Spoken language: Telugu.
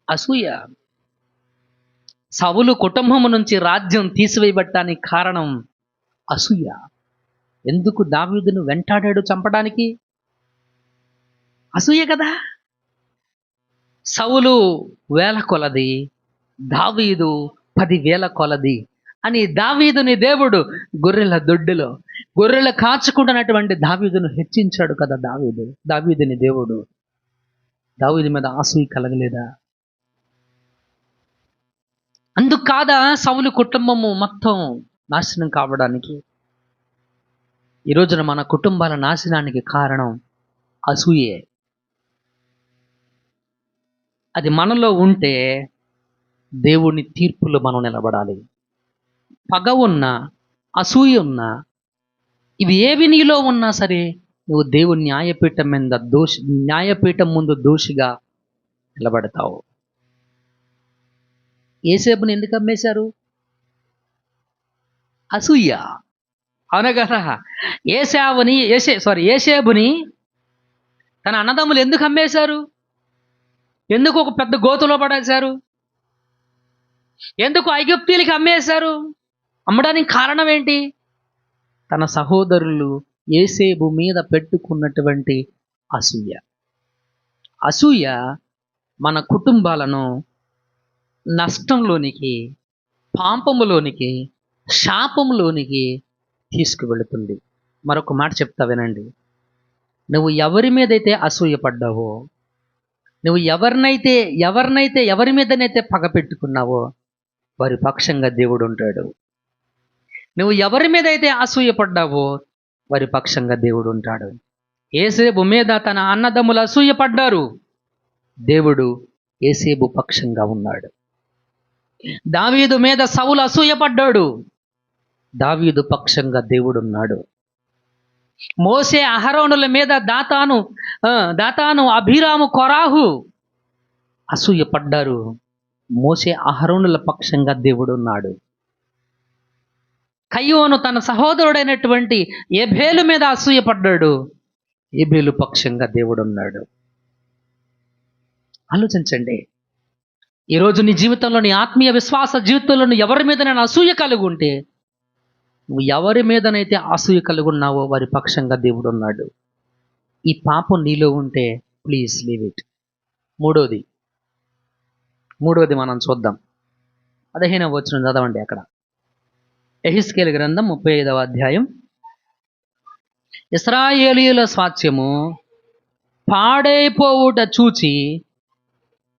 అసూయ. సౌలు కుటుంబం నుంచి రాజ్యం తీసివేయబట్టానికి కారణం అసూయ. ఎందుకు దావీదును వెంటాడాడు చంపడానికి? అసూయ కదా. సౌలు 1000 కొలది, దావీదు 10,000 కొలది అని దావీదుని దేవుడు గొర్రెల దొడ్డిలో గొర్రెలు కాచుకుంటున్నటువంటి దావీదును హెచ్చించాడు కదా. దావీదుని దేవుడు దావీదు మీద అసూయ కలగలేదా? అందుకు కాదా సౌలు కుటుంబము మొత్తం నాశనం కావడానికి? ఈ రోజున మన కుటుంబాల నాశనానికి కారణం అసూయే. అది మనలో ఉంటే దేవుని తీర్పులో మనం నిలబడాలి. పగ ఉన్నా, అసూయ ఉన్నా, ఇవి ఏవి నీలో ఉన్నా సరే నువ్వు దేవుని న్యాయపీఠం ముందు దోషిగా నిలబడతావు. యేసేపుని ఎందుకు అమ్మేశారు? అసూయ. అవునా కదా. యేసేపుని తన అన్నదమ్ములు ఎందుకు అమ్మేశారు? ఎందుకు ఒక పెద్ద గోతులో పడేశారు? ఎందుకు ఐగుప్తీయులకి అమ్మేశారు? అమ్మడానికి కారణం ఏంటి? తన సహోదరులు యేసేపు మీద పెట్టుకున్నటువంటి అసూయ. అసూయ మన కుటుంబాలను నష్టంలోనికి, పాపములోనికి, శాపంలోనికి తీసుకువెళుతుంది. మరొక మాట చెప్తా వినండి. నువ్వు ఎవరి మీదైతే అసూయ పడ్డావో, నువ్వు ఎవరి మీదనైతే పగ పెట్టుకున్నావో వారి పక్షంగా దేవుడు ఉంటాడు. నువ్వు ఎవరి మీదైతే అసూయ పడ్డావో వారి పక్షంగా దేవుడు ఉంటాడు. యేసేపు మీద తన అన్నదమ్ములు అసూయ పడ్డారు, దేవుడు యేసేపు పక్షంగా ఉన్నాడు. దావీదు మీద సౌలు అసూయ పడ్డాడు, దావీదు పక్షంగా దేవుడు ఉన్నాడు. మోసే అహరోనుల మీద దాతాను అభిరాము కొరాహు అసూయ పడ్డారు, మోసే అహరోనుల పక్షంగా దేవుడు ఉన్నాడు. కయ్యోను తన సహోదరుడైనటువంటి ఏబేలు మీద అసూయ పడ్డాడు, ఏబేలు పక్షంగా దేవుడు ఉన్నాడు. ఆలోచించండి. ఈరోజు నీ జీవితంలో, నీ ఆత్మీయ విశ్వాస జీవితంలో ఎవరి మీద నేను అసూయ కలిగి ఉంటే, నువ్వు ఎవరి మీదనైతే అసూయ కలిగి ఉన్నావో వారి పక్షంగా దేవుడు ఉన్నాడు. ఈ పాపం నీలో ఉంటే ప్లీజ్ లీవ్ ఇట్. మూడోది మనం చూద్దాం. 15వ వచనం చదవండి. అక్కడ యెహెజ్కేలు గ్రంథం 35వ అధ్యాయం. ఇశ్రాయేలీయుల స్వాస్థ్యము పాడైపోవుట చూచి